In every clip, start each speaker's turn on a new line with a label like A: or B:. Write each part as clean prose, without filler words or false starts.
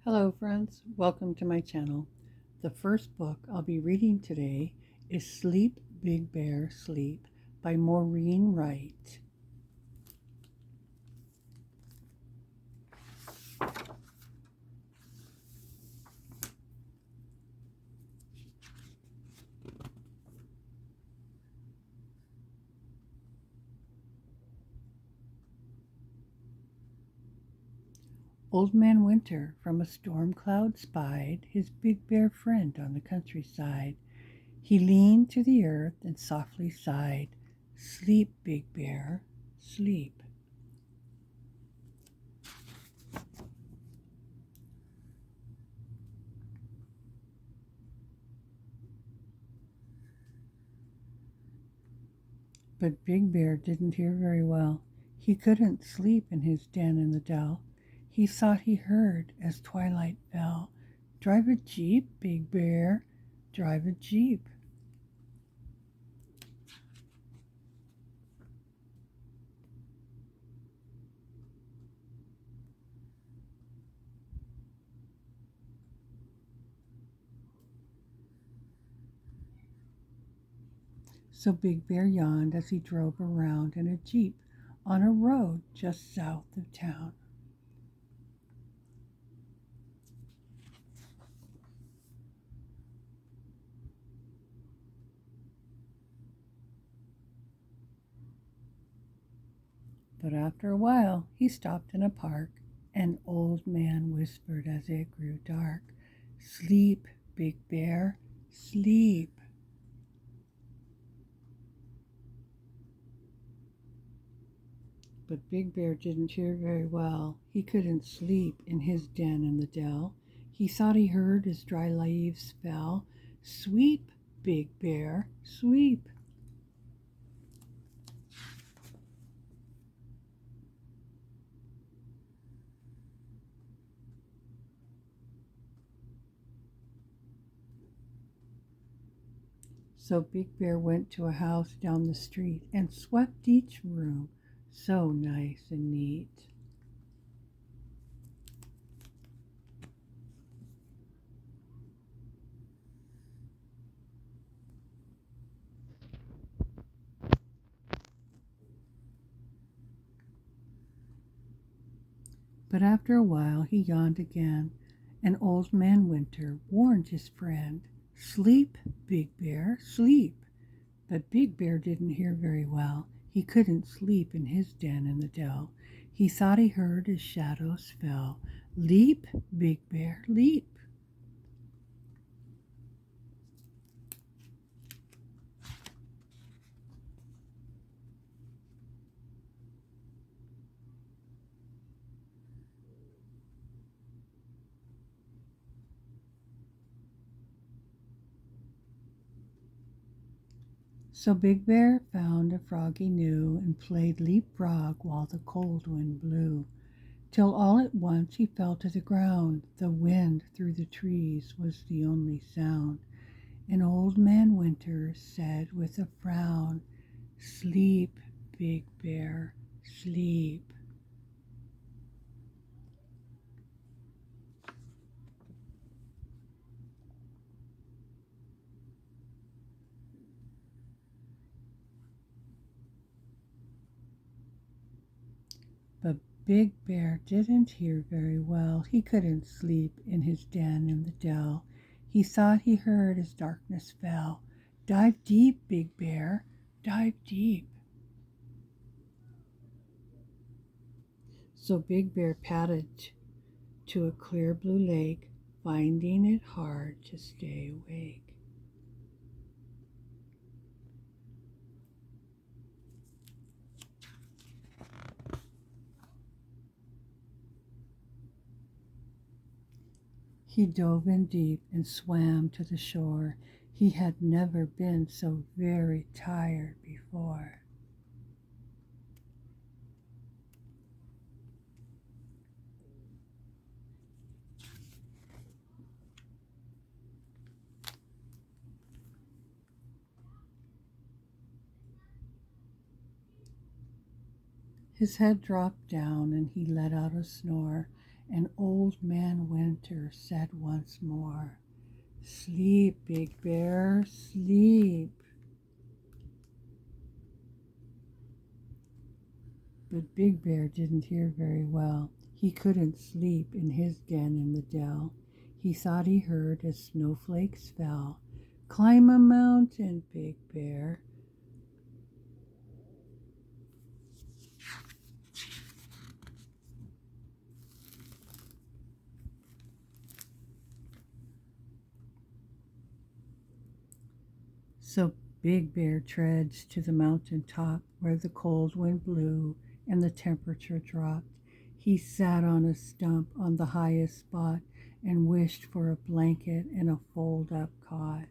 A: Hello friends, welcome to my channel. The first book I'll be reading today is Sleep, Big Bear, Sleep by Maureen Wright. Old Man Winter from a storm cloud spied his big bear friend on the countryside. He leaned to the earth and softly sighed, "Sleep, Big Bear, sleep." But Big Bear didn't hear very well. He couldn't sleep in his den in the dell. He thought he heard, as twilight fell, "Drive a jeep, Big Bear, drive a jeep." So Big Bear yawned as he drove around in a jeep on a road just south of town. But after a while he stopped in a park. An old man whispered as it grew dark, "Sleep, Big Bear, sleep." But Big Bear didn't hear very well. He couldn't sleep in his den in the dell. He thought he heard as dry leaves fell, "Sweep, Big Bear, sweep." So Big Bear went to a house down the street and swept each room, so nice and neat. But after a while he yawned again, and Old Man Winter warned his friend, "Sleep, Big Bear, sleep." But Big Bear didn't hear very well. He couldn't sleep in his den in the dell. He thought he heard as shadows fell, "Leap, Big Bear, leap." So Big Bear found a frog he knew and played leapfrog while the cold wind blew, till all at once he fell to the ground. The wind through the trees was the only sound, and Old Man Winter said with a frown, "Sleep, Big Bear, sleep." But Big Bear didn't hear very well. He couldn't sleep in his den in the dell. He thought he heard as darkness fell, "Dive deep, Big Bear, dive deep." So Big Bear padded to a clear blue lake, finding it hard to stay awake. He dove in deep and swam to the shore. He had never been so very tired before. His head dropped down and he let out a snore, and Old Man Winter said once more, "Sleep, Big Bear, sleep." But Big Bear didn't hear very well. He couldn't sleep in his den in the dell. He thought he heard as snowflakes fell. "Climb a mountain, Big Bear." So Big Bear treads to the mountain top where the cold wind blew and the temperature dropped. He sat on a stump on the highest spot and wished for a blanket and a fold-up cot.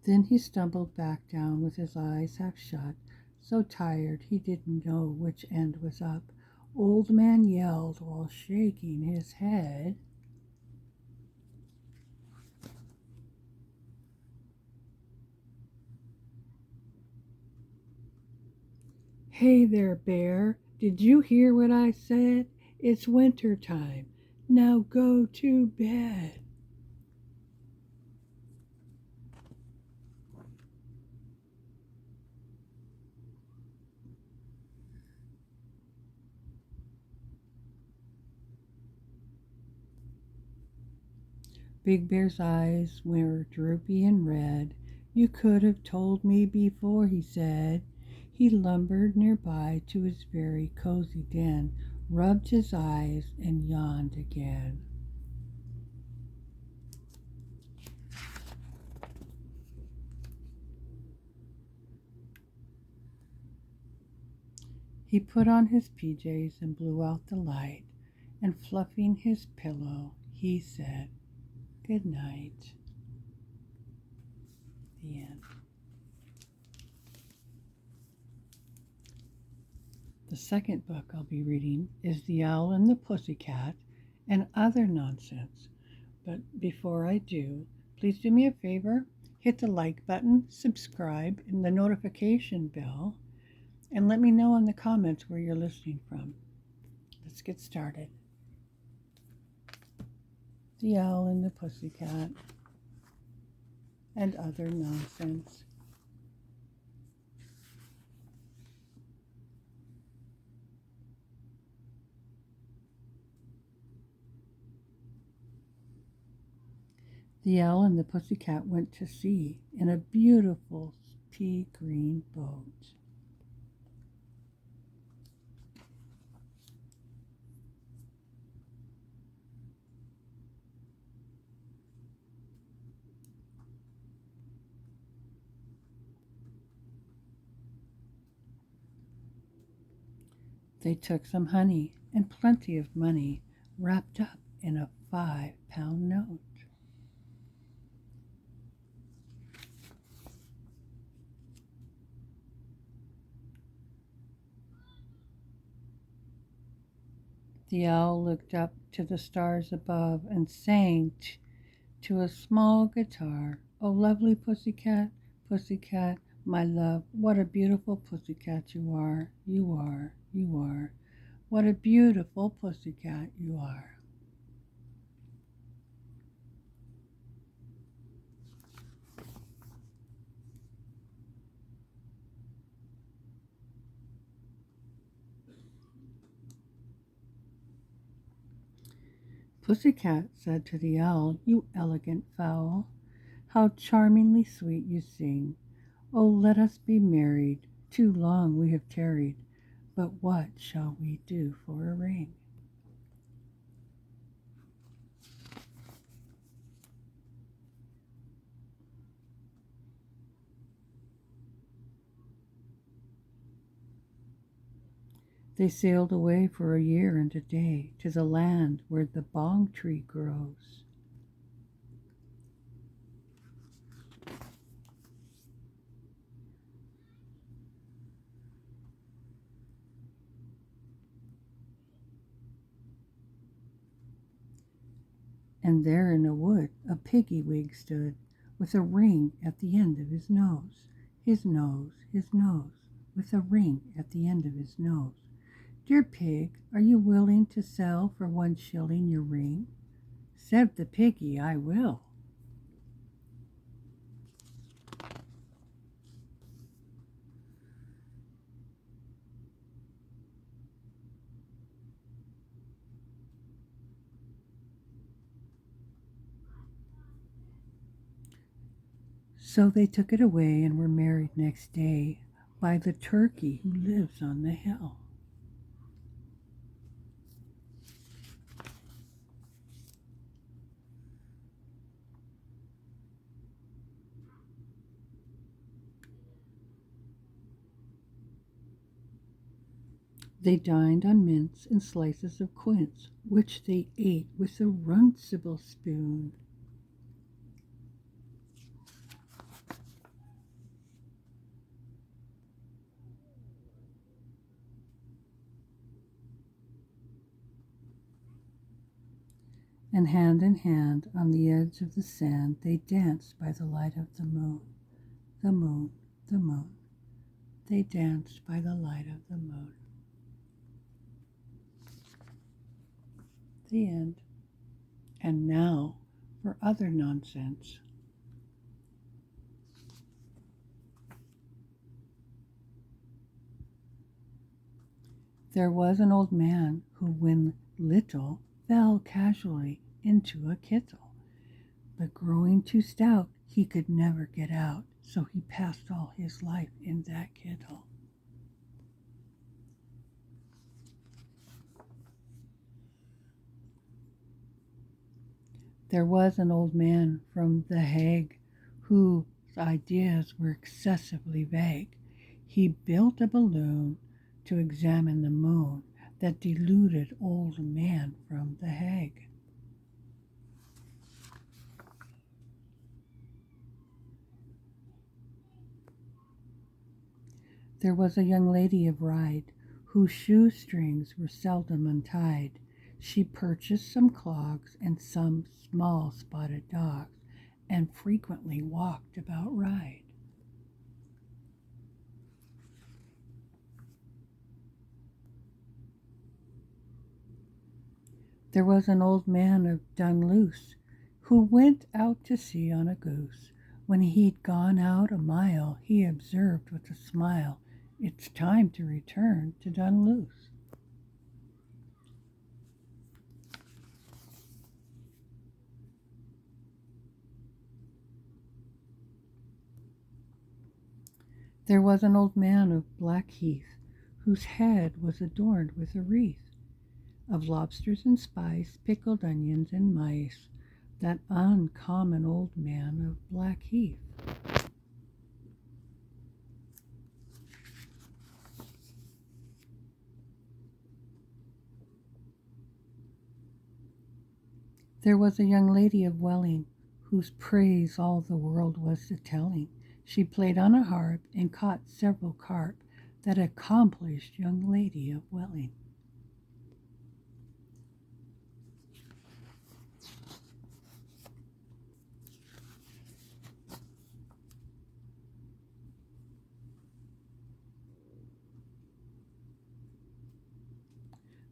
A: Then he stumbled back down with his eyes half shut, so tired he didn't know which end was up. Old Man yelled while shaking his head, "Hey there, Bear, did you hear what I said? It's winter time. Now go to bed." Big Bear's eyes were droopy and red. "You could have told me before," he said. He lumbered nearby to his very cozy den, rubbed his eyes, and yawned again. He put on his PJs and blew out the light, and fluffing his pillow, he said, "Good night." The end. The second book I'll be reading is The Owl and the Pussycat and Other Nonsense. But before I do, please do me a favor, hit the like button, subscribe, and the notification bell, and let me know in the comments where you're listening from. Let's get started. The Owl and the Pussycat and Other Nonsense. The Owl and the Pussycat went to sea in a beautiful pea green boat. They took some honey and plenty of money wrapped up in a 5-pound note. The owl looked up to the stars above and sang to a small guitar, "Oh, lovely pussycat, pussycat, my love, what a beautiful pussycat you are, you are, you are. What a beautiful pussycat you are." Pussycat said to the owl, "You elegant fowl, how charmingly sweet you sing. Oh, let us be married, too long we have tarried, but what shall we do for a ring?" They sailed away for a year and a day to the land where the bong tree grows. And there in a wood a piggy-wig stood, with a ring at the end of his nose, his nose, his nose, with a ring at the end of his nose. Dear pig, are you willing to sell for 1 shilling your ring? Said the piggy, I will. So they took it away and were married next day by the turkey who lives on the hill. They dined on mince and slices of quince, which they ate with a runcible spoon. And hand in hand on the edge of the sand they danced by the light of the moon. The moon, the moon. They danced by the light of the moon. The end. And now for other nonsense. There was an old man who, when little, fell casually into a kittle, but growing too stout, he could never get out, so he passed all his life in that kittle. There was an old man from The Hague whose ideas were excessively vague. He built a balloon to examine the moon that deluded old man from The Hague. There was a young lady of Ryde whose shoestrings were seldom untied. She purchased some clogs and some small spotted dogs, and frequently walked about Ryde. There was an old man of Dunluce who went out to sea on a goose. When he'd gone out a mile, he observed with a smile, "It's time to return to Dunluce." There was an old man of Blackheath whose head was adorned with a wreath of lobsters and spice, pickled onions and mice, that uncommon old man of Blackheath. There was a young lady of Welling whose praise all the world was a telling. She played on a harp and caught several carp, that accomplished young lady of Welling.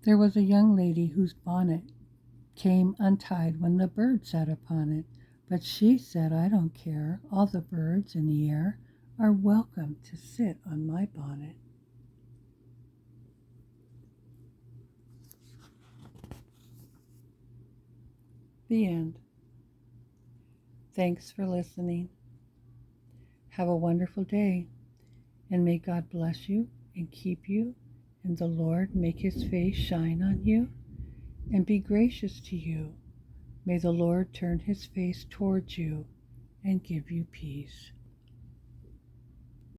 A: There was a young lady whose bonnet came untied when the bird sat upon it, but she said, "I don't care, all the birds in the air are welcome to sit on my bonnet." The end. Thanks for listening. Have a wonderful day, and may God bless you and keep you, and the Lord make his face shine on you and be gracious to you. May the Lord turn his face towards you and give you peace.